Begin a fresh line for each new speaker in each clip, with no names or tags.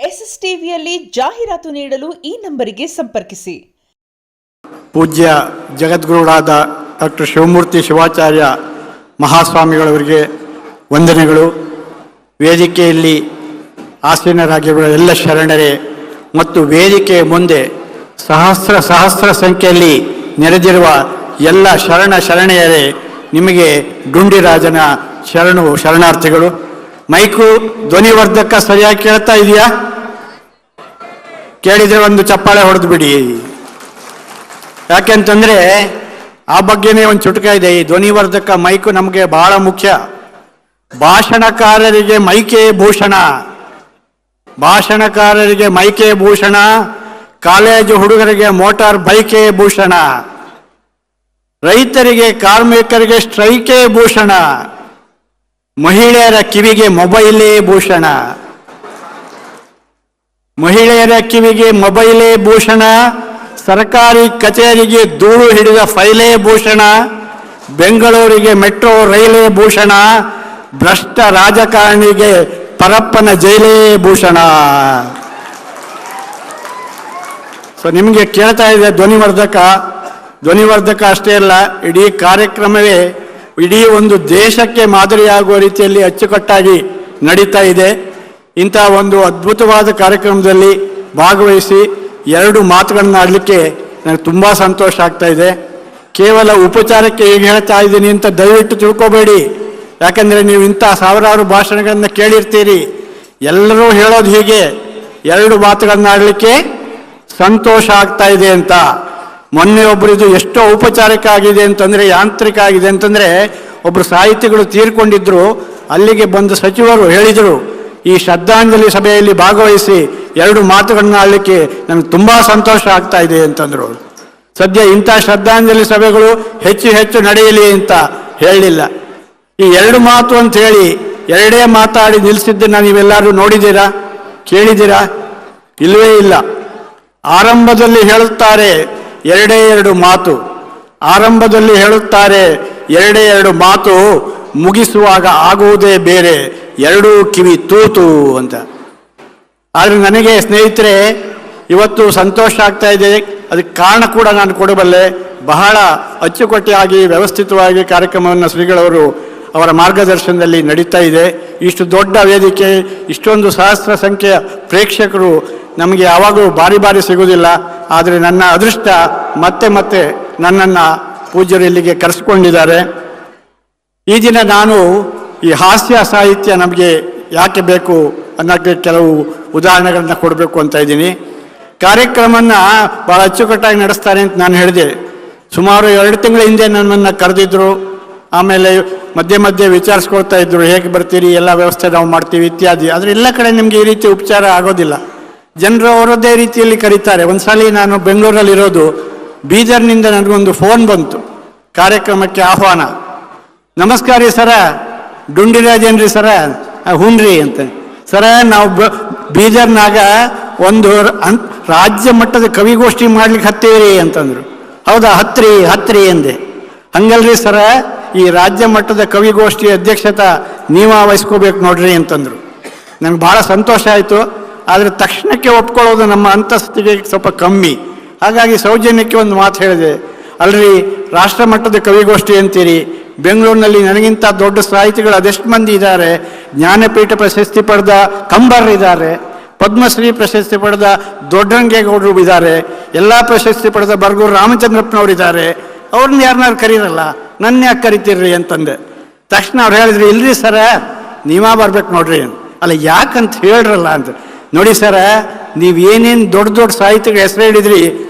ಎಸ್ಎಸ್ಟಿವಿಯಲ್ಲಿ ಜಾಹೀರಾತು ನೀಡಲು ಈ ನಂಬರಿಗೆ ಸಂಪರ್ಕಿಸಿ.
ಪೂಜ್ಯ ಜಗದ್ಗುರುಗಳಾದ ಡಾಕ್ಟರ್ ಶಿವಮೂರ್ತಿ ಶಿವಾಚಾರ್ಯ ಮಹಾಸ್ವಾಮಿಗಳವರಿಗೆ ವಂದನೆಗಳು. ವೇದಿಕೆಯಲ್ಲಿ ಆಸೀನರಾಗಿರುವ ಎಲ್ಲ ಶರಣರೇ ಮತ್ತು ವೇದಿಕೆಯ ಮುಂದೆ ಸಹಸ್ರ ಸಂಖ್ಯೆಯಲ್ಲಿ ನೆರೆದಿರುವ ಎಲ್ಲ ಶರಣೆಯರೇ, ನಿಮಗೆ ಡುಂಡಿರಾಜನ ಶರಣಾರ್ಥಿಗಳು. ಮೈಕು ಧ್ವನಿವರ್ಧಕ ಸರಿಯಾಗಿ ಕೇಳ್ತಾ ಇದೆಯಾ? ಕೇಳಿದರೆ ಒಂದು ಚಪ್ಪಾಳೆ ಹೊಡೆದು ಬಿಡಿ. ಯಾಕೆಂತಂದರೆ ಆ ಬಗ್ಗೆನೇ ಒಂದು ಚುಟುಕ ಇದೆ. ಈ ಧ್ವನಿವರ್ಧಕ ಮೈಕು ನಮಗೆ ಬಹಳ ಮುಖ್ಯ. ಭಾಷಣಕಾರರಿಗೆ ಮೈಕೆ ಭೂಷಣ, ಭಾಷಣಕಾರರಿಗೆ ಮೈಕೆ ಭೂಷಣ, ಕಾಲೇಜು ಹುಡುಗರಿಗೆ ಮೋಟಾರ್ ಬೈಕೇ ಭೂಷಣ, ರೈತರಿಗೆ ಕಾರ್ಮಿಕರಿಗೆ ಸ್ಟ್ರೈಕೇ ಭೂಷಣ, ಮಹಿಳೆಯರ ಕಿವಿಗೆ ಮೊಬೈಲೇ ಭೂಷಣ, ಮಹಿಳೆಯರ ಕಿವಿಗೆ ಮೊಬೈಲೇ ಭೂಷಣ, ಸರ್ಕಾರಿ ಕಚೇರಿಗೆ ಧೂಳು ಹಿಡಿದ ಫೈಲೇ ಭೂಷಣ, ಬೆಂಗಳೂರಿಗೆ ಮೆಟ್ರೋ ರೈಲೇ ಭೂಷಣ, ಭ್ರಷ್ಟ ರಾಜಕಾರಣಿಗೆ ಪರಪ್ಪನ ಜೈಲೇ ಭೂಷಣ. ಸೊ ನಿಮಗೆ ಕೇಳ್ತಾ ಇದೆ ಧ್ವನಿವರ್ಧಕ ಅಷ್ಟೇ ಅಲ್ಲ, ಇಡೀ ಕಾರ್ಯಕ್ರಮವೇ ಇಡೀ ಒಂದು ದೇಶಕ್ಕೆ ಮಾದರಿಯಾಗುವ ರೀತಿಯಲ್ಲಿ ಅಚ್ಚುಕಟ್ಟಾಗಿ ನಡೀತಾ ಇದೆ. ಇಂಥ ಒಂದು ಅದ್ಭುತವಾದ ಕಾರ್ಯಕ್ರಮದಲ್ಲಿ ಭಾಗವಹಿಸಿ 2 ಮಾತುಗಳನ್ನ ಆಡಲಿಕ್ಕೆ ನನಗೆ ತುಂಬ ಸಂತೋಷ ಆಗ್ತಾ ಇದೆ. ಕೇವಲ ಉಪಚಾರಕ್ಕೆ ಈಗ ಹೇಳ್ತಾ ಇದ್ದೀನಿ ಅಂತ ದಯವಿಟ್ಟು ತಿಳ್ಕೊಬೇಡಿ. ಯಾಕಂದರೆ ನೀವು ಇಂಥ ಸಾವಿರಾರು ಭಾಷಣಗಳನ್ನು ಕೇಳಿರ್ತೀರಿ. ಎಲ್ಲರೂ ಹೇಳೋದು ಹೀಗೆ, 2 ಮಾತುಗಳನ್ನ ಆಡಲಿಕ್ಕೆ ಸಂತೋಷ ಆಗ್ತಾ ಇದೆ ಅಂತ. ಮೊನ್ನೆ ಒಬ್ಬರಿದು ಎಷ್ಟೋ ಔಪಚಾರಿಕ ಆಗಿದೆ ಅಂತಂದರೆ, ಯಾಂತ್ರಿಕ ಆಗಿದೆ ಅಂತಂದರೆ, ಒಬ್ಬರು ಸಾಹಿತಿಗಳು ತೀರ್ಕೊಂಡಿದ್ರು. ಅಲ್ಲಿಗೆ ಬಂದ ಸಚಿವರು ಹೇಳಿದರು, ಈ ಶ್ರದ್ಧಾಂಜಲಿ ಸಭೆಯಲ್ಲಿ ಭಾಗವಹಿಸಿ 2 ಮಾತುಗಳನ್ನ ಆಡಲಿಕ್ಕೆ ನನಗೆ ತುಂಬ ಸಂತೋಷ ಆಗ್ತಾ ಇದೆ ಅಂತಂದರು. ಸದ್ಯ ಇಂಥ ಶ್ರದ್ಧಾಂಜಲಿ ಸಭೆಗಳು ಹೆಚ್ಚು ನಡೆಯಲಿ ಅಂತ ಹೇಳಲಿಲ್ಲ. ಈ 2 ಮಾತು ಅಂತ ಹೇಳಿ 2 ಮಾತಾಡಿ ನಿಲ್ಲಿಸಿದ್ದನ್ನು ನೀವೆಲ್ಲರೂ ನೋಡಿದ್ದೀರಾ, ಕೇಳಿದ್ದೀರಾ? ಇಲ್ಲವೇ ಇಲ್ಲ. ಆರಂಭದಲ್ಲಿ ಹೇಳುತ್ತಾರೆ 2 ಮಾತು, ಆರಂಭದಲ್ಲಿ ಹೇಳುತ್ತಾರೆ 2 ಮಾತು, ಮುಗಿಸುವಾಗ ಆಗುವುದೇ ಬೇರೆ, 2 ಕಿವಿ ತೂತು ಅಂತ. ಆದರೆ ನನಗೆ ಸ್ನೇಹಿತರೆ ಇವತ್ತು ಸಂತೋಷ ಆಗ್ತಾ ಇದೆ. ಅದಕ್ಕೆ ಕಾರಣ ಕೂಡ ನಾನು ಕೊಡಬಲ್ಲೆ. ಬಹಳ ಅಚ್ಚುಕಟ್ಟಾಗಿ ವ್ಯವಸ್ಥಿತವಾಗಿ ಕಾರ್ಯಕ್ರಮವನ್ನು ಶ್ರೀಗಳವರು ಅವರ ಮಾರ್ಗದರ್ಶನದಲ್ಲಿ ನಡೀತಾ ಇದೆ. ಇಷ್ಟು ದೊಡ್ಡ ವೇದಿಕೆ, ಇಷ್ಟೊಂದು ಸಹಸ್ರ ಸಂಖ್ಯೆಯ ಪ್ರೇಕ್ಷಕರು ನಮಗೆ ಯಾವಾಗಲೂ ಬಾರಿ ಸಿಗುವುದಿಲ್ಲ. ಆದರೆ ನನ್ನ ಅದೃಷ್ಟ ಮತ್ತೆ ನನ್ನನ್ನು ಪೂಜ್ಯರು ಇಲ್ಲಿಗೆ ಕರೆಸಿಕೊಂಡಿದ್ದಾರೆ. ಈ ದಿನ ನಾನು ಈ ಹಾಸ್ಯ ಸಾಹಿತ್ಯ ನಮಗೆ ಯಾಕೆ ಬೇಕು ಅನ್ನೋಕ್ಕೆ ಕೆಲವು ಉದಾಹರಣೆಗಳನ್ನ ಕೊಡಬೇಕು ಅಂತ ಇದ್ದೀನಿ. ಕಾರ್ಯಕ್ರಮನ ಭಾಳ ಅಚ್ಚುಕಟ್ಟಾಗಿ ನಡೆಸ್ತಾರೆ ಅಂತ ನಾನು ಹೇಳಿದೆ. ಸುಮಾರು 2 ತಿಂಗಳ ಹಿಂದೆ ನನ್ನನ್ನು ಕರೆದಿದ್ದರು. ಆಮೇಲೆ ಮಧ್ಯೆ ವಿಚಾರಿಸ್ಕೊಳ್ತಾ ಇದ್ದರು, ಹೇಗೆ ಬರ್ತೀರಿ, ಎಲ್ಲ ವ್ಯವಸ್ಥೆ ನಾವು ಮಾಡ್ತೀವಿ ಇತ್ಯಾದಿ. ಆದರೆ ಎಲ್ಲ ಕಡೆ ನಿಮಗೆ ಈ ರೀತಿ ಉಪಚಾರ ಆಗೋದಿಲ್ಲ. ಜನರು ಅವರದ್ದೇ ರೀತಿಯಲ್ಲಿ ಕರೀತಾರೆ. ಒಂದು ಸಲ ನಾನು ಬೆಂಗಳೂರಲ್ಲಿರೋದು, ಬೀದರ್ನಿಂದ ನನಗೊಂದು ಫೋನ್ ಬಂತು, ಕಾರ್ಯಕ್ರಮಕ್ಕೆ ಆಹ್ವಾನ. ನಮಸ್ಕಾರ ರೀ ಸರ, ಡುಂಡಿರಾಜೇನ್ರಿ ಸರ? ಹೂನ್ರಿ ಅಂತ. ಸರ, ನಾವು ಬೀದರ್ನಾಗ ಒಂದು ರಾಜ್ಯ ಮಟ್ಟದ ಕವಿಗೋಷ್ಠಿ ಮಾಡ್ಲಿಕ್ಕೆ ಹತ್ತೀವಿ ಅಂತಂದರು. ಹೌದಾ, ಹತ್ರಿ ಎಂದೆ. ಹಂಗಲ್ರಿ ಸರ, ಈ ರಾಜ್ಯ ಮಟ್ಟದ ಕವಿಗೋಷ್ಠಿ ಅಧ್ಯಕ್ಷತೆ ನೀವ ವಹಿಸ್ಕೋಬೇಕು ನೋಡ್ರಿ ಅಂತಂದರು. ನನಗೆ ಭಾಳ ಸಂತೋಷ ಆಯಿತು. ಆದರೆ ತಕ್ಷಣಕ್ಕೆ ಒಪ್ಕೊಳ್ಳೋದು ನಮ್ಮ ಅಂತಸ್ತಿಗೆ ಸ್ವಲ್ಪ ಕಮ್ಮಿ. ಹಾಗಾಗಿ ಸೌಜನ್ಯಕ್ಕೆ ಒಂದು ಮಾತು ಹೇಳಿದೆ, ಅಲ್ರಿ ರಾಷ್ಟ್ರ ಮಟ್ಟದ ಕವಿಗೋಷ್ಠಿ ಅಂತೀರಿ, ಬೆಂಗಳೂರಿನಲ್ಲಿ ನನಗಿಂತ ದೊಡ್ಡ ಸಾಹಿತಿಗಳು ಅದೆಷ್ಟು ಮಂದಿ ಇದ್ದಾರೆ. ಜ್ಞಾನಪೀಠ ಪ್ರಶಸ್ತಿ ಪಡೆದ ಕಂಬರ್ ಇದ್ದಾರೆ, ಪದ್ಮಶ್ರೀ ಪ್ರಶಸ್ತಿ ಪಡೆದ ದೊಡ್ಡರಂಗೇಗೌಡರು ಇದ್ದಾರೆ, ಎಲ್ಲ ಪ್ರಶಸ್ತಿ ಪಡೆದ ಬರಗೂರು ರಾಮಚಂದ್ರಪ್ಪನವ್ರು ಇದ್ದಾರೆ. ಅವ್ರನ್ನ ಯಾರನ್ನಾರು ಕರೀರಲ್ಲ, ನನ್ನ ಯಾಕೆ ಕರಿತೀರ್ರಿ ಅಂತಂದೆ. ತಕ್ಷಣ ಅವ್ರು ಹೇಳಿದ್ರಿ, ಇಲ್ರಿ ಸರ ನೀವೇ ಬರ್ಬೇಕು ನೋಡ್ರಿ. ಅಲ್ಲ, ಯಾಕಂತ ಹೇಳ್ರಲ್ಲ ಅಂತ. ನೋಡಿ ಸರ, ನೀವು ಏನೇನು ದೊಡ್ಡ ಸಾಹಿತಿಗಳ ಹೆಸರು ಹೇಳಿದ್ರಿ,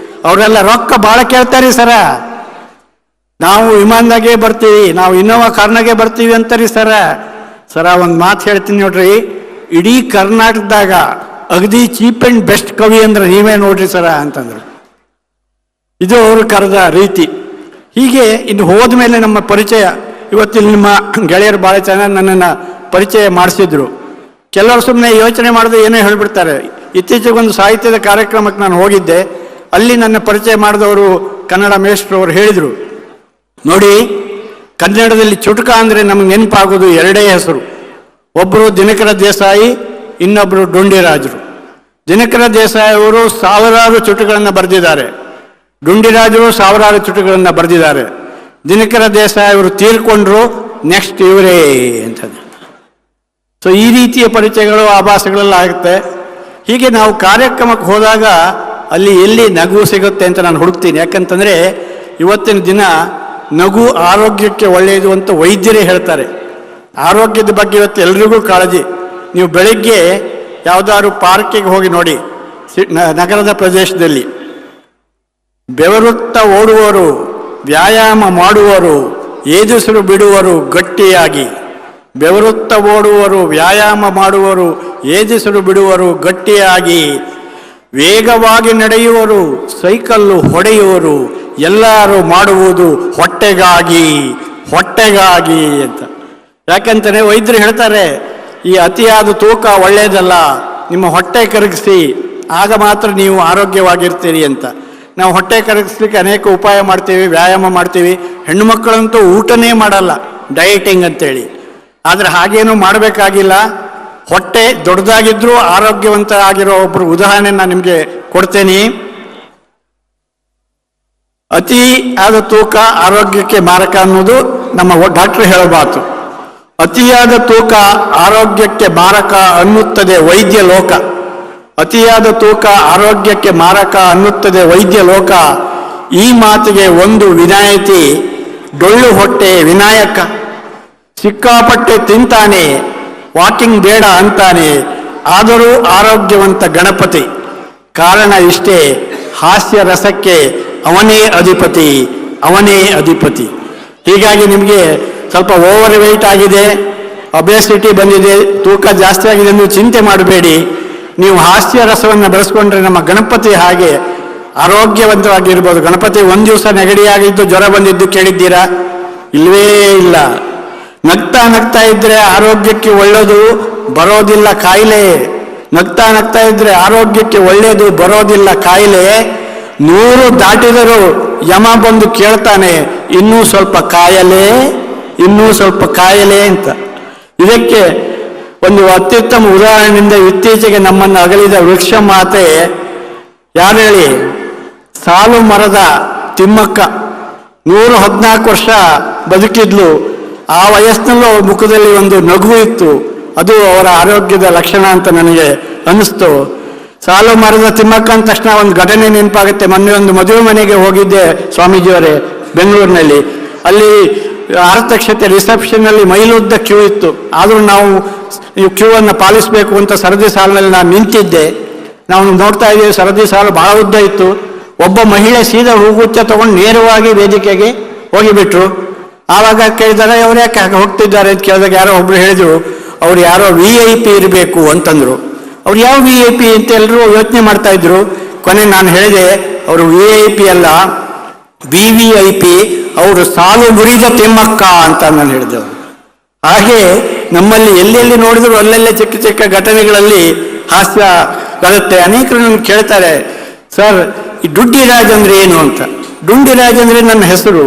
ಅವರೆಲ್ಲ ರೊಕ್ಕ ಭಾಳ ಕೇಳ್ತಾರೆ ಸರ. ನಾವು ವಿಮಾನದಾಗೆ ಬರ್ತೀವಿ, ನಾವು ಇನ್ನೋವಾ ಕಾರ್ನಾಗೆ ಬರ್ತೀವಿ ಅಂತಾರಿ ಸರ. ಒಂದು ಮಾತು ಹೇಳ್ತೀನಿ ನೋಡ್ರಿ, ಇಡೀ ಕರ್ನಾಟಕದಾಗ ಅಗದಿ ಚೀಪ್ ಆ್ಯಂಡ್ ಬೆಸ್ಟ್ ಕವಿ ಅಂದ್ರೆ ನೀವೇ ನೋಡ್ರಿ ಸರ ಅಂತಂದ್ರು. ಇದು ಅವರು ಕರೆದ ರೀತಿ. ಹೀಗೆ ಇನ್ನು ಹೋದ ಮೇಲೆ ನಮ್ಮ ಪರಿಚಯ, ಇವತ್ತಿಲ್ಲಿ ನಿಮ್ಮ ಗೆಳೆಯರು ಭಾಳ ಚೆನ್ನಾಗಿ ನನ್ನನ್ನು ಪರಿಚಯ ಮಾಡಿಸಿದ್ರು. ಕೆಲವರು ಸುಮ್ಮನೆ ಯೋಚನೆ ಮಾಡಿದ್ರೆ ಏನೋ ಹೇಳಿಬಿಡ್ತಾರೆ. ಇತ್ತೀಚೆಗೊಂದು ಸಾಹಿತ್ಯದ ಕಾರ್ಯಕ್ರಮಕ್ಕೆ ನಾನು ಹೋಗಿದ್ದೆ. ಅಲ್ಲಿ ನನ್ನ ಪರಿಚಯ ಮಾಡಿದವರು ಕನ್ನಡ ಮೇಷ್ಟ್ರು ಅವರು ಹೇಳಿದರು, ನೋಡಿ ಕನ್ನಡದಲ್ಲಿ ಚುಟುಕ ಅಂದರೆ ನಮಗೆ ನೆನಪಾಗೋದು 2 ಹೆಸರು. ಒಬ್ಬರು ದಿನಕರ ದೇಸಾಯಿ, ಇನ್ನೊಬ್ಬರು ಡುಂಡಿರಾಜರು. ದಿನಕರ ದೇಸಾಯಿ ಅವರು ಸಾವಿರಾರು ಚುಟುಗಳನ್ನು ಬರೆದಿದ್ದಾರೆ. ಡುಂಡಿರಾಜರು ಸಾವಿರಾರು ಚುಟುಗಳನ್ನು ಬರೆದಿದ್ದಾರೆ. ದಿನಕರ ದೇಸಾಯಿ ಅವರು ತೀರ್ಕೊಂಡ್ರು, ನೆಕ್ಸ್ಟ್ ಇವರೇ ಅಂತ. ಸೊ ಈ ರೀತಿಯ ಪರಿಚಯಗಳು ಆಭಾಸಗಳೆಲ್ಲ ಆಗುತ್ತೆ. ಹೀಗೆ ನಾವು ಕಾರ್ಯಕ್ರಮಕ್ಕೆ ಹೋದಾಗ ಅಲ್ಲಿ ಎಲ್ಲಿ ನಗು ಸಿಗುತ್ತೆ ಅಂತ ನಾನು ಹುಡುಕ್ತೀನಿ. ಯಾಕಂತಂದರೆ ಇವತ್ತಿನ ದಿನ ನಗು ಆರೋಗ್ಯಕ್ಕೆ ಒಳ್ಳೆಯದು ಅಂತ ವೈದ್ಯರೇ ಹೇಳ್ತಾರೆ. ಆರೋಗ್ಯದ ಬಗ್ಗೆ ಇವತ್ತು ಎಲ್ರಿಗೂ ಕಾಳಜಿ. ನೀವು ಬೆಳಗ್ಗೆ ಯಾವುದಾದ್ರು ಪಾರ್ಕಿಗೆ ಹೋಗಿ ನೋಡಿ, ನಗರದ ಪ್ರದೇಶದಲ್ಲಿ ಬೆವರುತ್ತಾ ಓಡುವವರು, ವ್ಯಾಯಾಮ ಮಾಡುವವರು, ಏದುಸಿರು ಬಿಡುವರು ಗಟ್ಟಿಯಾಗಿ. ಬೆವರುತ್ತಾ ಓಡುವರು, ವ್ಯಾಯಾಮ ಮಾಡುವರು, ಏದುಸಿರು ಬಿಡುವರು ಗಟ್ಟಿಯಾಗಿ. ವೇಗವಾಗಿ ನಡೆಯುವರು, ಸೈಕಲ್ಲು ಹೊಡೆಯುವರು, ಎಲ್ಲರೂ ಮಾಡುವುದು ಹೊಟ್ಟೆಗಾಗಿ, ಹೊಟ್ಟೆಗಾಗಿ ಅಂತ. ಯಾಕಂತಾರೆ ವೈದ್ಯರು ಹೇಳ್ತಾರೆ, ಈ ಅತಿಯಾದ ತೂಕ ಒಳ್ಳೆಯದಲ್ಲ, ನಿಮ್ಮ ಹೊಟ್ಟೆ ಕರಗಿಸಿ, ಆಗ ಮಾತ್ರ ನೀವು ಆರೋಗ್ಯವಾಗಿರ್ತೀರಿ ಅಂತ. ನಾವು ಹೊಟ್ಟೆ ಕರಗಿಸ್ಲಿಕ್ಕೆ ಅನೇಕ ಉಪಾಯ ಮಾಡ್ತೀವಿ, ವ್ಯಾಯಾಮ ಮಾಡ್ತೀವಿ. ಹೆಣ್ಣು ಮಕ್ಕಳಂತೂ ಊಟನೇ ಮಾಡಲ್ಲ, ಡಯಟಿಂಗ್ ಅಂತೇಳಿ. ಆದರೆ ಹಾಗೇನೂ ಮಾಡಬೇಕಾಗಿಲ್ಲ. ಹೊಟ್ಟೆ ದೊಡ್ಡದಾಗಿದ್ರೂ ಆರೋಗ್ಯವಂತ ಆಗಿರೋ ಒಬ್ಬರು ಉದಾಹರಣೆ ನಾನು ನಿಮಗೆ ಕೊಡ್ತೇನೆ. ಅತಿ ಆದ ತೂಕ ಆರೋಗ್ಯಕ್ಕೆ ಮಾರಕ ಅನ್ನೋದು ನಮ್ಮ ಡಾಕ್ಟರ್ ಹೇಳಬಾರ್ದು. ಅತಿಯಾದ ತೂಕ ಆರೋಗ್ಯಕ್ಕೆ ಮಾರಕ ಅನ್ನುತ್ತದೆ ವೈದ್ಯ ಲೋಕ. ಅತಿಯಾದ ತೂಕ ಆರೋಗ್ಯಕ್ಕೆ ಮಾರಕ ಅನ್ನುತ್ತದೆ ವೈದ್ಯ ಲೋಕ. ಈ ಮಾತಿಗೆ ಒಂದು ವಿನಾಯಿತಿ, ಡೊಳ್ಳು ಹೊಟ್ಟೆ ವಿನಾಯಕ. ಸಿಕ್ಕಾಪಟ್ಟೆ ತಿಂತಾನೆ, ವಾಕಿಂಗ್ ಬೇಡ ಅಂತಾನೆ, ಆದರೂ ಆರೋಗ್ಯವಂತ ಗಣಪತಿ. ಕಾರಣ ಇಷ್ಟೇ, ಹಾಸ್ಯ ರಸಕ್ಕೆ ಅವನೇ ಅಧಿಪತಿ, ಅವನೇ ಅಧಿಪತಿ. ಹೀಗಾಗಿ ನಿಮಗೆ ಸ್ವಲ್ಪ ಓವರ್ ವೆಯ್ಟ್ ಆಗಿದೆ, ಒಬೆಸಿಟಿ ಬಂದಿದೆ, ತೂಕ ಜಾಸ್ತಿ ಆಗಿದೆ ಎಂದು ಚಿಂತೆ ಮಾಡಬೇಡಿ. ನೀವು ಹಾಸ್ಯ ರಸವನ್ನು ಬೆಳೆಸ್ಕೊಂಡ್ರೆ ನಮ್ಮ ಗಣಪತಿ ಹಾಗೆ ಆರೋಗ್ಯವಂತವಾಗಿರ್ಬೋದು. ಗಣಪತಿ ಒಂದು ದಿವಸ ನೆಗಡಿಯಾಗಿದ್ದು ಜ್ವರ ಬಂದಿದ್ದು ಕೇಳಿದ್ದೀರಾ? ಇಲ್ಲವೇ ಇಲ್ಲ. ನಗ್ತಾ ನಗ್ತಾ ಇದ್ರೆ ಆರೋಗ್ಯಕ್ಕೆ ಒಳ್ಳೆಯದು, ಬರೋದಿಲ್ಲ ಕಾಯಿಲೆ. ನಗ್ತಾ ನಗ್ತಾ ಇದ್ರೆ ಆರೋಗ್ಯಕ್ಕೆ ಒಳ್ಳೆಯದು, ಬರೋದಿಲ್ಲ ಕಾಯಿಲೆ. 100 ದಾಟಿದರೂ ಯಮ ಬಂದು ಕೇಳ್ತಾನೆ, ಇನ್ನೂ ಸ್ವಲ್ಪ ಕಾಯಲೇ, ಇನ್ನೂ ಸ್ವಲ್ಪ ಕಾಯಲೇ ಅಂತ. ಇದಕ್ಕೆ ಒಂದು ಅತ್ಯುತ್ತಮ ಉದಾಹರಣೆಯಿಂದ ಇತ್ತೀಚೆಗೆ ನಮ್ಮನ್ನು ಅಗಲಿದ ವೃಕ್ಷ ಮಾತೆ ಯಾರು ಹೇಳಿ? ಸಾಲು ಮರದ ತಿಮ್ಮಕ್ಕ. 114 ವರ್ಷ ಬದುಕಿದ್ಲು. ಆ ವಯಸ್ಸಿನಲ್ಲೂ ಅವರ ಮುಖದಲ್ಲಿ ಒಂದು ನಗು ಇತ್ತು. ಅದು ಅವರ ಆರೋಗ್ಯದ ಲಕ್ಷಣ ಅಂತ ನನಗೆ ಅನ್ನಿಸ್ತು. ಸಾಲು ಮರದ ತಿಮ್ಮಕ್ಕ ಅಂದ ತಕ್ಷಣ ಒಂದು ಘಟನೆ ನೆನಪಾಗುತ್ತೆ. ಮೊನ್ನೆ ಒಂದು ಮದುವೆ ಮನೆಗೆ ಹೋಗಿದ್ದೆ ಸ್ವಾಮೀಜಿಯವರೇ, ಬೆಂಗಳೂರಿನಲ್ಲಿ. ಅಲ್ಲಿ ಆರತಕ್ಷತೆ ರಿಸೆಪ್ಷನ್ನಲ್ಲಿ ಮೈಲುದ್ದ ಕ್ಯೂ ಇತ್ತು. ಆದರೂ ನಾವು ಈ ಕ್ಯೂ ಅನ್ನು ಪಾಲಿಸಬೇಕು ಅಂತ ಸರದಿ ಸಾಲಿನಲ್ಲಿ ನಾನು ನಿಂತಿದ್ದೆ. ನಾವು ನೋಡ್ತಾ ಇದ್ದೀವಿ, ಸರದಿ ಸಾಲು ಬಹಳ ಉದ್ದ ಇತ್ತು. ಒಬ್ಬ ಮಹಿಳೆ ಸೀದಾ ಹೂಗುಚ್ಚ ತಗೊಂಡು ನೇರವಾಗಿ ವೇದಿಕೆಗೆ ಹೋಗಿಬಿಟ್ರು. ಆವಾಗ ಕೇಳಿದಾಗ ಅವ್ರು ಯಾಕೆ ಹೋಗ್ತಿದ್ದಾರೆ ಅಂತ ಕೇಳಿದಾಗ ಯಾರೋ ಒಬ್ರು ಹೇಳಿದ್ರು, ಅವ್ರು ಯಾರೋ VIP ಇರಬೇಕು ಅಂತಂದ್ರು. ಅವ್ರು ಯಾವ VIP ಅಂತ ಎಲ್ಲರೂ ಯೋಚನೆ ಮಾಡ್ತಾ ಇದ್ರು. ಕೊನೆ ನಾನು ಹೇಳಿದೆ, ಅವರು VIP ಅಲ್ಲ, VVIP, ಅವರು ಸಾಲು ಮುರಿದ ತಿಮ್ಮಕ್ಕ ಅಂತ ನಾನು ಹೇಳಿದೆ. ಹಾಗೆ ನಮ್ಮಲ್ಲಿ ಎಲ್ಲೆಲ್ಲಿ ನೋಡಿದ್ರು ಅಲ್ಲೆಲ್ಲೇ ಚಿಕ್ಕ ಚಿಕ್ಕ ಘಟನೆಗಳಲ್ಲಿ ಹಾಸ್ಯ ಬರುತ್ತೆ. ಅನೇಕರು ನನಗೆ ಕೇಳ್ತಾರೆ, ಸರ್ ಈ ಡುಂಡಿರಾಜ್ ಅಂದ್ರೆ ಏನು ಅಂತ. ಡುಂಡಿರಾಜ್ ಅಂದ್ರೆ ನನ್ನ ಹೆಸರು,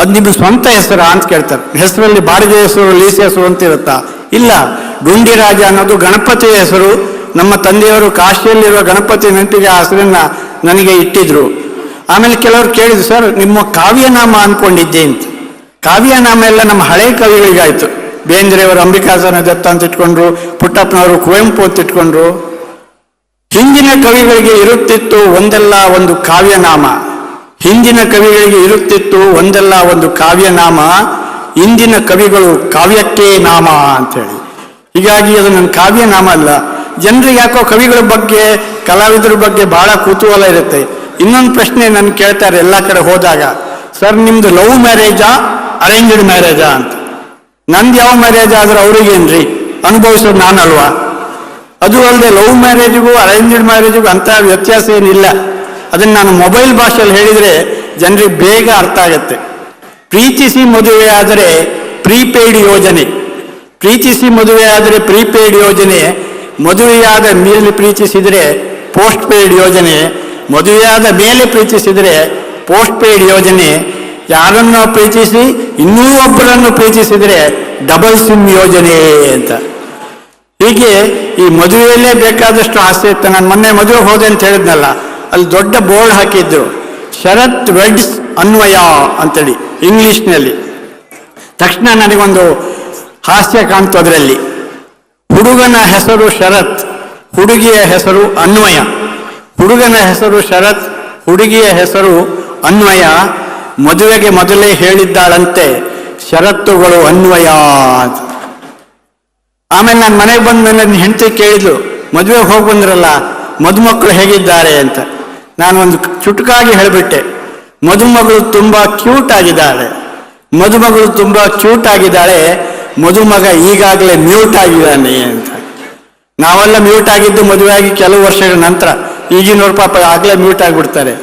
ಅದು ನಿಮ್ಮ ಸ್ವಂತ ಹೆಸರಾ ಅಂತ ಕೇಳ್ತಾರೆ. ಹೆಸರಲ್ಲಿ ಬಾಡಿಗೆ ಹೆಸರು, ಲೀಸ್ ಹೆಸರು ಅಂತ ಇರುತ್ತಾ? ಇಲ್ಲ, ಡುಂಡಿರಾಜ ಅನ್ನೋದು ಗಣಪತಿಯ ಹೆಸರು. ನಮ್ಮ ತಂದೆಯವರು ಕಾಶಿಯಲ್ಲಿರುವ ಗಣಪತಿ ನೆನಪಿಗೆ ಆ ಹೆಸರನ್ನ ನನಗೆ ಇಟ್ಟಿದ್ರು. ಆಮೇಲೆ ಕೆಲವರು ಕೇಳಿದ್ರು, ಸರ್ ನಿಮ್ಮ ಕಾವ್ಯನಾಮ ಅಂದ್ಕೊಂಡಿದ್ದೆ ಅಂತ. ಕಾವ್ಯನಾಮ ಎಲ್ಲ ನಮ್ಮ ಹಳೆ ಕವಿಗಳಿಗಾಯ್ತು. ಬೇಂದ್ರೆಯವರು ಅಂಬಿಕಾಸನ ದತ್ತ ಅಂತ ಇಟ್ಕೊಂಡ್ರು, ಪುಟ್ಟಪ್ಪನವರು ಕುವೆಂಪು ಅಂತ ಇಟ್ಕೊಂಡ್ರು. ಹಿಂದಿನ ಕವಿಗಳಿಗೆ ಇರುತ್ತಿತ್ತು ಒಂದಲ್ಲ ಒಂದು ಕಾವ್ಯನಾಮ. ಹಿಂದಿನ ಕವಿಗಳಿಗೆ ಇರುತ್ತಿತ್ತು ಒಂದಲ್ಲ ಒಂದು ಕಾವ್ಯನಾಮ. ಇಂದಿನ ಕವಿಗಳು ಕಾವ್ಯಕ್ಕೆ ನಾಮ ಅಂತೇಳಿ. ಹೀಗಾಗಿ ಅದು ನನ್ನ ಕಾವ್ಯನಾಮ ಅಲ್ಲ. ಜನರಿಗೆ ಯಾಕೋ ಕವಿಗಳ ಬಗ್ಗೆ, ಕಲಾವಿದರ ಬಗ್ಗೆ ಬಹಳ ಕುತೂಹಲ ಇರುತ್ತೆ. ಇನ್ನೊಂದು ಪ್ರಶ್ನೆ ನನ್ನ ಕೇಳ್ತಾರೆ ಎಲ್ಲ ಕಡೆ ಹೋದಾಗ, ಸರ್ ನಿಮ್ದು ಲವ್ ಮ್ಯಾರೇಜಾ ಅರೇಂಜ್ಡ್ ಮ್ಯಾರೇಜಾ ಅಂತ. ನಂದು ಯಾವ ಮ್ಯಾರೇಜ್ ಆದ್ರೆ ಅವ್ರಿಗೇನ್ರಿ, ಅನುಭವಿಸೋದು ನಾನಲ್ವಾ? ಅದು ಅಲ್ಲದೆ ಲವ್ ಮ್ಯಾರೇಜಿಗೂ ಅರೇಂಜ್ಡ್ ಮ್ಯಾರೇಜಿಗೂ ಅಂತ ವ್ಯತ್ಯಾಸ ಏನಿಲ್ಲ. ಅದನ್ನು ನಾನು ಮೊಬೈಲ್ ಭಾಷೆಯಲ್ಲಿ ಹೇಳಿದರೆ ಜನರಿಗೆ ಬೇಗ ಅರ್ಥ ಆಗುತ್ತೆ. ಪ್ರೀತಿಸಿ ಮದುವೆ ಆದರೆ ಪ್ರೀಪೇಯ್ಡ್ ಯೋಜನೆ, ಪ್ರೀತಿಸಿ ಮದುವೆ ಆದರೆ ಪ್ರೀಪೇಯ್ಡ್ ಯೋಜನೆ, ಮದುವೆಯಾದ ಮೇಲೆ ಪ್ರೀತಿಸಿದರೆ ಪೋಸ್ಟ್ ಪೇಯ್ಡ್ ಯೋಜನೆ, ಮದುವೆಯಾದ ಮೇಲೆ ಪ್ರೀತಿಸಿದರೆ ಪೋಸ್ಟ್ ಪೇಯ್ಡ್ ಯೋಜನೆ, ಯಾರನ್ನೋ ಪ್ರೀತಿಸಿ ಇನ್ನೂ ಒಬ್ಬರನ್ನು ಪ್ರೀತಿಸಿದರೆ ಡಬಲ್ ಸಿಮ್ ಯೋಜನೆ ಅಂತ. ಹೀಗೆ ಈ ಮದುವೆಯಲ್ಲೇ ಬೇಕಾದಷ್ಟು ಹಾಸ್ಯ ಇತ್ತು. ನಾನು ಮೊನ್ನೆ ಮದುವೆ ಹೋದೆ ಅಂತ ಹೇಳಿದ್ನಲ್ಲ, ಅಲ್ಲಿ ದೊಡ್ಡ ಬೋರ್ಡ್ ಹಾಕಿದ್ರು, ಶರತ್ ವೆಡ್ಸ್ ಅನ್ವಯ ಅಂತೇಳಿ ಇಂಗ್ಲಿಷ್ನಲ್ಲಿ. ತಕ್ಷಣ ನನಗೊಂದು ಹಾಸ್ಯ ಕಾಣ್ತು ಅದರಲ್ಲಿ. ಹುಡುಗನ ಹೆಸರು ಶರತ್, ಹುಡುಗಿಯ ಹೆಸರು ಅನ್ವಯ. ಹುಡುಗನ ಹೆಸರು ಶರತ್, ಹುಡುಗಿಯ ಹೆಸರು ಅನ್ವಯ. ಮದುವೆಗೆ ಮೊದಲೇ ಹೇಳಿದ್ದಾಳಂತೆ, ಷರತ್ತುಗಳು ಅನ್ವಯ ಅಂತ. ಆಮೇಲೆ ನಾನು ಮನೆಗೆ ಬಂದ ಮೇಲೆ ನನ್ನ ಹೆಂಡತಿ ಕೇಳಿದ್ಲು, ಮದುವೆಗೆ ಹೋಗಿ ಬಂದ್ರಲ್ಲ, ಮದುಮಕ್ಕಳು ಹೇಗಿದ್ದಾರೆ ಅಂತ. ನಾನು ಒಂದು ಚುಟುಕಾಗಿ ಹೇಳಿಬಿಟ್ಟೆ, ಮದುಮಗಳು ತುಂಬ ಕ್ಯೂಟ್ ಆಗಿದ್ದಾಳೆ, ಮದುಮಗಳು ತುಂಬ ಕ್ಯೂಟ್ ಆಗಿದ್ದಾಳೆ, ಮದುಮಗ ಈಗಾಗಲೇ ಮ್ಯೂಟ್ ಆಗಿದ್ದಾನೆ ಅಂತ. ನಾವೆಲ್ಲ ಮ್ಯೂಟ್ ಆಗಿದ್ದು ಮದುವೆ ಆಗಿ ಕೆಲವು ವರ್ಷಗಳ ನಂತರ. ಈಗಿನವ್ರ ಪಾಪ ಆಗಲೇ ಮ್ಯೂಟ್ ಆಗಿಬಿಡ್ತಾರೆ.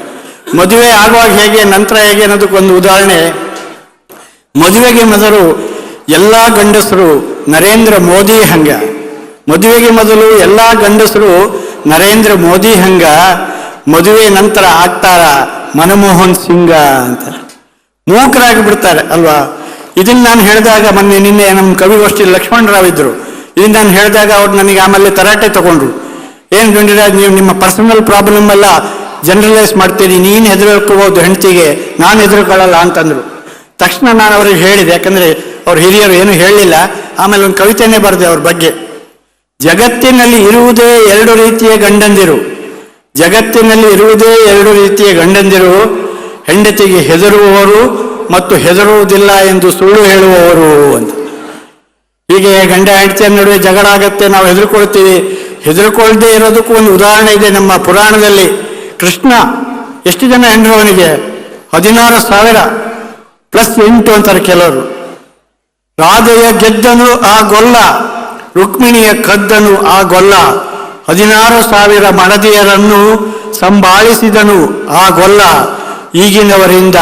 ಮದುವೆ ಆಗುವಾಗ ಹೇಗೆ, ನಂತರ ಹೇಗೆ ಅನ್ನೋದಕ್ಕೊಂದು ಉದಾಹರಣೆ. ಮದುವೆಗೆ ಮೊದಲು ಎಲ್ಲ ಗಂಡಸರು ನರೇಂದ್ರ ಮೋದಿ ಹಂಗ, ಮದುವೆಗೆ ಮೊದಲು ಎಲ್ಲ ಗಂಡಸರು ನರೇಂದ್ರ ಮೋದಿ ಹಂಗ, ಮದುವೆ ನಂತರ ಆಗ್ತಾರ ಮನಮೋಹನ್ ಸಿಂಗ ಅಂತ. ಮೂಕರಾಗಿ ಬಿಡ್ತಾರೆ ಅಲ್ವಾ. ಇದನ್ನ ನಾನು ಹೇಳಿದಾಗ ನಿನ್ನೆ ನಮ್ಮ ಕವಿಗೋಷ್ಠಿ ಲಕ್ಷ್ಮಣರಾವ್ ಇದ್ರು, ಇದನ್ನ ನಾನು ಹೇಳಿದಾಗ ಅವ್ರು ನನಗೆ ಆಮೇಲೆ ತರಾಟೆ ತಗೊಂಡ್ರು. ಏನು ಗುಂಡಿರಾಜ್, ನೀವು ನಿಮ್ಮ ಪರ್ಸನಲ್ ಪ್ರಾಬ್ಲಮ್ ಎಲ್ಲ ಜನರಲೈಸ್ ಮಾಡ್ತೀರಿ, ನೀನು ಹೆದರ್ಕೋಬಹುದು ಹೆಂಡತಿಗೆ, ನಾನು ಹೆದರ್ಕೊಳ್ಳಲ್ಲ ಅಂತಂದ್ರು. ತಕ್ಷಣ ನಾನು ಅವ್ರಿಗೆ ಹೇಳಿದೆ, ಯಾಕಂದ್ರೆ ಅವ್ರ ಹಿರಿಯರು ಏನು ಹೇಳಲಿಲ್ಲ. ಆಮೇಲೆ ಒಂದು ಕವಿತೆನೇ ಬರೆದೆ ಅವ್ರ ಬಗ್ಗೆ. ಜಗತ್ತಿನಲ್ಲಿ ಇರುವುದೇ ಎರಡು ರೀತಿಯ ಗಂಡಂದಿರು, ಜಗತ್ತಿನಲ್ಲಿ ಇರುವುದೇ ಎರಡು ರೀತಿಯ ಗಂಡಂದಿರು, ಹೆಂಡತಿಗೆ ಹೆದರುವವರು ಮತ್ತು ಹೆದರುವುದಿಲ್ಲ ಎಂದು ಸುಳ್ಳು ಹೇಳುವವರು ಅಂತ. ಹೀಗೆ ಗಂಡ ಹೆಂಡತಿಯ ನಡುವೆ ಜಗಳ ಆಗತ್ತೆ, ನಾವು ಹೆದರ್ಕೊಳ್ತೀವಿ. ಹೆದರ್ಕೊಳ್ದೇ ಇರೋದಕ್ಕೂ ಒಂದು ಉದಾಹರಣೆ ಇದೆ ನಮ್ಮ ಪುರಾಣದಲ್ಲಿ. ಕೃಷ್ಣ ಎಷ್ಟು ಜನ ಹೆಂಡ್ರು ಅವನಿಗೆ? 16,000 ಪ್ಲಸ್ 8 ಅಂತಾರೆ ಕೆಲವರು. ರಾಧೆಯ ಗೆದ್ದನು ಆ ಗೊಲ್ಲ, ರುಕ್ಮಿಣಿಯ ಕದ್ದನು ಆ ಗೊಲ್ಲ, 16,000 ಮಡದಿಯರನ್ನು ಸಂಭಾಳಿಸಿದನು ಆ ಗೊಲ್ಲ, ಈಗಿನವರಿಂದ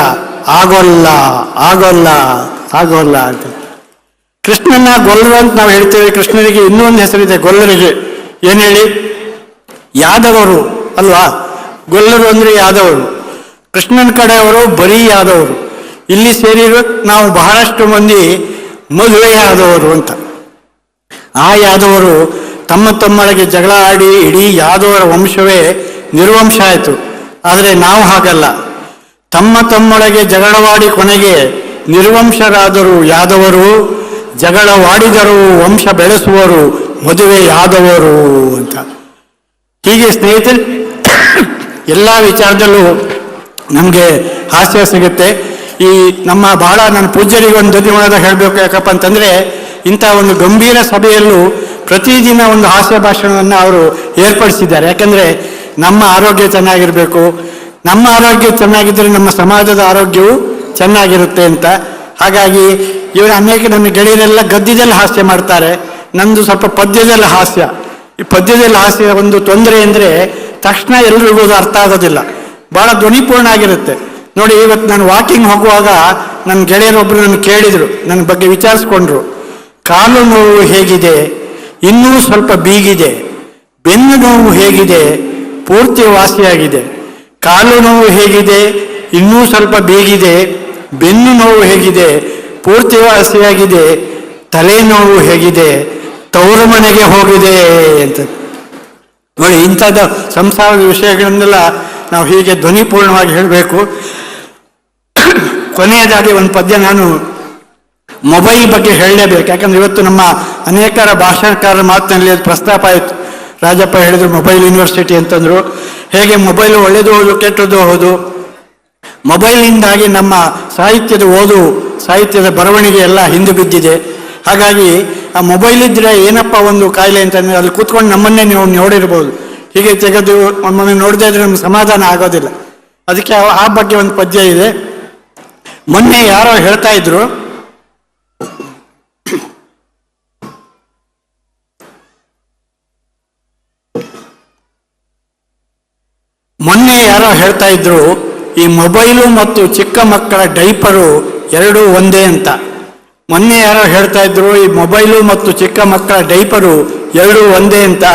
ಆಗೋಲ್ಲ ಆಗೋಲ್ಲ ಆಗೋಲ್ಲ ಅಂತ. ಕೃಷ್ಣನ ಗೊಲ್ಲರು ಅಂತ ನಾವು ಹೇಳ್ತೇವೆ. ಕೃಷ್ಣನಿಗೆ ಇನ್ನೊಂದು ಹೆಸರಿದೆ ಗೊಲ್ಲರಿಗೆ. ಏನು ಹೇಳಿ? ಯಾದವರು ಅಲ್ವಾ. ಗೊಲ್ಲರು ಅಂದ್ರೆ ಯಾದವರು. ಕೃಷ್ಣನ ಕಡೆಯವರು ಬರೀ ಯಾದವರು. ಇಲ್ಲಿ ಸೇರಿರೋ ನಾವು ಬಹಳಷ್ಟು ಮಂದಿ ಮದುವೆಯಾದವರು ಅಂತ. ಆ ಯಾದವರು ತಮ್ಮ ತಮ್ಮೊಳಗೆ ಜಗಳ ಆಡಿ ಇಡೀ ಯಾದವರ ವಂಶವೇ ನಿರ್ವಂಶ ಆಯಿತು. ಆದರೆ ನಾವು ಹಾಗಲ್ಲ. ತಮ್ಮ ತಮ್ಮೊಳಗೆ ಜಗಳವಾಡಿ ಕೊನೆಗೆ ನಿರ್ವಂಶರಾದರು ಯಾದವರು, ಜಗಳವಾಡಿದರು ವಂಶ ಬೆಳೆಸುವರು ಮದುವೆ ಯಾದವರು ಅಂತ. ಹೀಗೆ ಸ್ನೇಹಿತರೆ, ಎಲ್ಲ ವಿಚಾರದಲ್ಲೂ ನಮಗೆ ಹಾಸ್ಯ ಸಿಗುತ್ತೆ. ಈ ನಮ್ಮ ಬಹಳ ನನ್ನ ಪೂಜ್ಯರಿಗೆ ಒಂದು ಧನ್ಯವಾದ ಹೇಳಬೇಕು. ಯಾಕಪ್ಪ ಅಂತಂದರೆ, ಇಂಥ ಒಂದು ಗಂಭೀರ ಸಭೆಯಲ್ಲೂ ಪ್ರತಿದಿನ ಒಂದು ಹಾಸ್ಯ ಭಾಷಣವನ್ನು ಅವರು ಏರ್ಪಡಿಸಿದ್ದಾರೆ. ಯಾಕಂದರೆ ನಮ್ಮ ಆರೋಗ್ಯ ಚೆನ್ನಾಗಿರಬೇಕು, ನಮ್ಮ ಆರೋಗ್ಯ ಚೆನ್ನಾಗಿದ್ದರೆ ನಮ್ಮ ಸಮಾಜದ ಆರೋಗ್ಯವು ಚೆನ್ನಾಗಿರುತ್ತೆ ಅಂತ. ಹಾಗಾಗಿ ಇವರು ಅನೇಕ ನಮ್ಮ ಗೆಳೆಯರೆಲ್ಲ ಗದ್ಯದಲ್ಲಿ ಹಾಸ್ಯ ಮಾಡ್ತಾರೆ, ನಂದು ಸ್ವಲ್ಪ ಪದ್ಯದಲ್ಲಿ ಹಾಸ್ಯ. ಈ ಪದ್ಯದಲ್ಲಿ ಹಾಸ್ಯ ಒಂದು ತೊಂದರೆ ಅಂದರೆ ತಕ್ಷಣ ಎಲ್ರಿಗೂ ಅದು ಅರ್ಥ ಆಗೋದಿಲ್ಲ, ಭಾಳ ಧ್ವನಿಪೂರ್ಣ ಆಗಿರುತ್ತೆ. ನೋಡಿ, ಇವತ್ತು ನಾನು ವಾಕಿಂಗ್ ಹೋಗುವಾಗ ನನ್ನ ಗೆಳೆಯರೊಬ್ಬರು ನನ್ನ ಕೇಳಿದರು, ನನ್ನ ಬಗ್ಗೆ ವಿಚಾರಿಸ್ಕೊಂಡ್ರು. ಕಾಲು ನೋವು ಹೇಗಿದೆ? ಇನ್ನೂ ಸ್ವಲ್ಪ ಬೀಗಿದೆ. ಬೆನ್ನು ನೋವು ಹೇಗಿದೆ? ಪೂರ್ತಿ ವಾಸಿಯಾಗಿದೆ. ಕಾಲು ನೋವು ಹೇಗಿದೆ? ಇನ್ನೂ ಸ್ವಲ್ಪ ಬೀಗಿದೆ. ಬೆನ್ನು ನೋವು ಹೇಗಿದೆ? ಪೂರ್ತಿ ವಾಸಿಯಾಗಿದೆ. ತಲೆನೋವು ಹೇಗಿದೆ? ತವರು ಮನೆಗೆ ಹೋಗಿದೆ ಅಂತ. ನೋಡಿ, ಇಂಥದ್ದು ಸಂಸಾರದ ವಿಷಯಗಳನ್ನೆಲ್ಲ ನಾವು ಹೀಗೆ ಧ್ವನಿಪೂರ್ಣವಾಗಿ ಹೇಳಬೇಕು. ಕೊನೆಯದಾಗಿ ಒಂದು ಪದ್ಯ ನಾನು ಮೊಬೈಲ್ ಬಗ್ಗೆ ಹೇಳಲೇಬೇಕು. ಯಾಕಂದ್ರೆ ಇವತ್ತು ನಮ್ಮ ಅನೇಕರ ಭಾಷಣಕಾರರ ಮಾತಿನಲ್ಲಿ ಅದು ಪ್ರಸ್ತಾಪ ಆಯಿತು. ರಾಜಪ್ಪ ಹೇಳಿದ್ರು ಮೊಬೈಲ್ ಯೂನಿವರ್ಸಿಟಿ ಅಂತಂದರು. ಹೇಗೆ ಮೊಬೈಲು ಒಳ್ಳೆಯದು ಹೌದು, ಕೆಟ್ಟದ್ದು ಹೌದು. ಮೊಬೈಲಿಂದಾಗಿ ನಮ್ಮ ಸಾಹಿತ್ಯದ ಓದು, ಸಾಹಿತ್ಯದ ಬರವಣಿಗೆ ಎಲ್ಲ ಹಿಂದೆ ಬಿದ್ದಿದೆ. ಹಾಗಾಗಿ ಆ ಮೊಬೈಲ್ ಇದ್ದರೆ ಏನಪ್ಪ ಒಂದು ಕಾಯಿಲೆ ಅಂತಂದರೆ, ಅಲ್ಲಿ ಕೂತ್ಕೊಂಡು ನಮ್ಮನ್ನೇ ನೀವು ನೋಡಿರ್ಬೋದು. ಹೀಗೆ ತೆಗೆದು ಒಮ್ಮೊಮ್ಮೆ ನೋಡದೇ ಇದ್ರೆ ನಮ್ಗೆ ಸಮಾಧಾನ ಆಗೋದಿಲ್ಲ. ಅದಕ್ಕೆ ಆ ಬಗ್ಗೆ ಒಂದು ಪದ್ಯ ಇದೆ. ಮೊನ್ನೆ ಯಾರೋ ಹೇಳ್ತಾ ಇದ್ರು, ಈ ಮೊಬೈಲು ಮತ್ತು ಚಿಕ್ಕ ಮಕ್ಕಳ ಡೈಪರು ಎರಡೂ ಒಂದೇ ಅಂತ. ಮೊನ್ನೆ ಯಾರೋ ಹೇಳ್ತಾ ಇದ್ರು, ಈ ಮೊಬೈಲು ಮತ್ತು ಚಿಕ್ಕ ಮಕ್ಕಳ ಡೈಪರು ಎರಡೂ ಒಂದೇ ಅಂತ.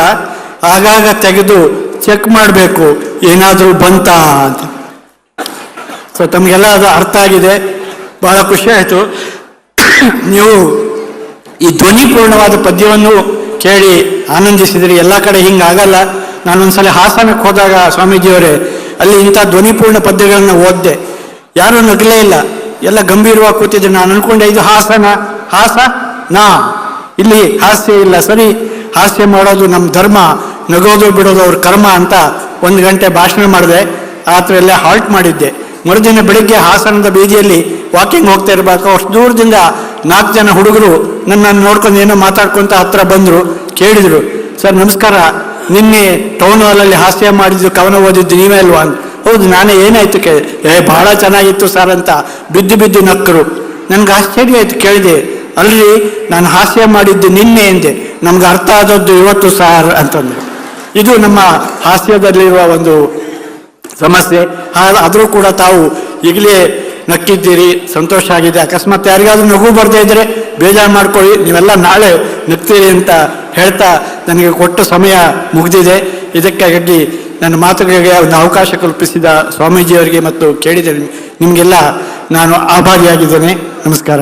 ಆಗಾಗ ತೆಗೆದು ಚೆಕ್ ಮಾಡಬೇಕು ಏನಾದರೂ ಬಂತಾ ಅಂತ. ಸೊ ತಮಗೆಲ್ಲ ಅದು ಅರ್ಥ ಆಗಿದೆ, ಬಹಳ ಖುಷಿ ಆಯಿತು. ನೀವು ಈ ಧ್ವನಿಪೂರ್ಣವಾದ ಪದ್ಯವನ್ನು ಕೇಳಿ ಆನಂದಿಸಿದ್ರಿ. ಎಲ್ಲ ಕಡೆ ಹಿಂಗಾಗಲ್ಲ. ನಾನೊಂದ್ಸಲ ಹಾಸನಕ್ಕೆ ಹೋದಾಗ ಸ್ವಾಮೀಜಿಯವರೇ ಅಲ್ಲಿ ಇಂಥ ಧ್ವನಿಪೂರ್ಣ ಪದ್ಯಗಳನ್ನ ಓದಿದೆ. ಯಾರೂ ನಗಲೇ ಇಲ್ಲ, ಎಲ್ಲ ಗಂಭೀರವಾಗಿ ಕೂತಿದ್ರು. ನಾನು ಅನ್ಕೊಂಡೆ ಇದು ಹಾಸನ ಇಲ್ಲಿ ಹಾಸ್ಯ ಇಲ್ಲ. ಸರಿ, ಹಾಸ್ಯ ಮಾಡೋದು ನಮ್ಮ ಧರ್ಮ, ನಗೋದು ಬಿಡೋದು ಅವ್ರ ಕರ್ಮ ಅಂತ 1 ಗಂಟೆ ಭಾಷಣ ಮಾಡಿದೆ. ರಾತ್ರಿ ಎಲ್ಲ ಹಾಲ್ಟ್ ಮಾಡಿದ್ದೆ. ಮರುದಿನ ಬೆಳಿಗ್ಗೆ ಹಾಸನದ ಬೀದಿಯಲ್ಲಿ ವಾಕಿಂಗ್ ಹೋಗ್ತಾ ಇರಬೇಕು. ಅಷ್ಟು ದೂರದಿಂದ 4 ಜನ ಹುಡುಗರು ನನ್ನನ್ನು ನೋಡ್ಕೊಂಡು ಏನೋ ಮಾತಾಡ್ಕೊಂತ ಹತ್ರ ಬಂದರು. ಕೇಳಿದರು, ಸರ್ ನಮಸ್ಕಾರ, ನಿನ್ನೆ ಟೌನ್ ಹಾಲಲ್ಲಿ ಹಾಸ್ಯ ಮಾಡಿದ್ದು ಕವನ ಓದಿದ್ದು ನೀವೇ ಅಲ್ವಾ ಅಂತ. ಹೌದು ನಾನೇ, ಏನಾಯ್ತು ಕೇಳಿ. ಬಹಳ ಚೆನ್ನಾಗಿತ್ತು ಸರ್ ಅಂತ ಬಿದ್ದು ನಕ್ಕರು. ನನ್ಗೆ ಆಶ್ಚರ್ಯ ಆಯ್ತು. ಕೇಳಿದೆ, ಅಲ್ರಿ ನಾನು ಹಾಸ್ಯ ಮಾಡಿದ್ದು ನಿನ್ನೆ ಎಂದೆ, ನಮ್ಗೆ ಅರ್ಥ ಆದದ್ದು ಇವತ್ತು ಸಾರ್ ಅಂತಂದ್ರು. ಇದು ನಮ್ಮ ಹಾಸ್ಯದಲ್ಲಿರುವ ಒಂದು ಸಮಸ್ಯೆ. ಆದರೂ ಕೂಡ ತಾವು ಈಗಲೇ ನಕ್ಕಿದ್ದೀರಿ, ಸಂತೋಷ ಆಗಿದೆ. ಅಕಸ್ಮಾತ್ ಯಾರಿಗಾದ್ರೂ ನಗು ಬರ್ದೇ ಇದ್ರೆ ಬೇಜಾರು ಮಾಡ್ಕೊಳ್ಳಿ, ನೀವೆಲ್ಲ ನಾಳೆ ನಗ್ತೀರಿ ಅಂತ ಹೇಳ್ತಾ ನನಗೆ ಕೊಟ್ಟ ಸಮಯ ಮುಗಿದಿದೆ. ಇದಕ್ಕಾಗಿ ನನ್ನ ಮಾತುಗಳಿಗೆ ಒಂದು ಅವಕಾಶ ಕಲ್ಪಿಸಿದ ಸ್ವಾಮೀಜಿಯವರಿಗೆ ಮತ್ತು ಕೇಳಿದ ನಿಮಗೆಲ್ಲ ನಾನು ಆಭಾರಿಯಾಗಿದ್ದೇನೆ. ನಮಸ್ಕಾರ.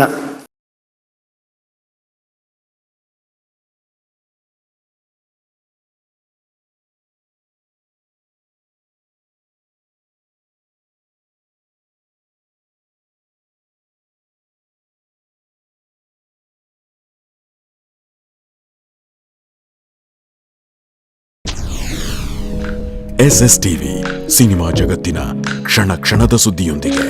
SS ಟಿವಿ, ಸಿನಿಮಾ ಜಗತ್ತಿನ ಕ್ಷಣ ಕ್ಷಣದ ಸುದ್ದಿಯೊಂದಿಗೆ.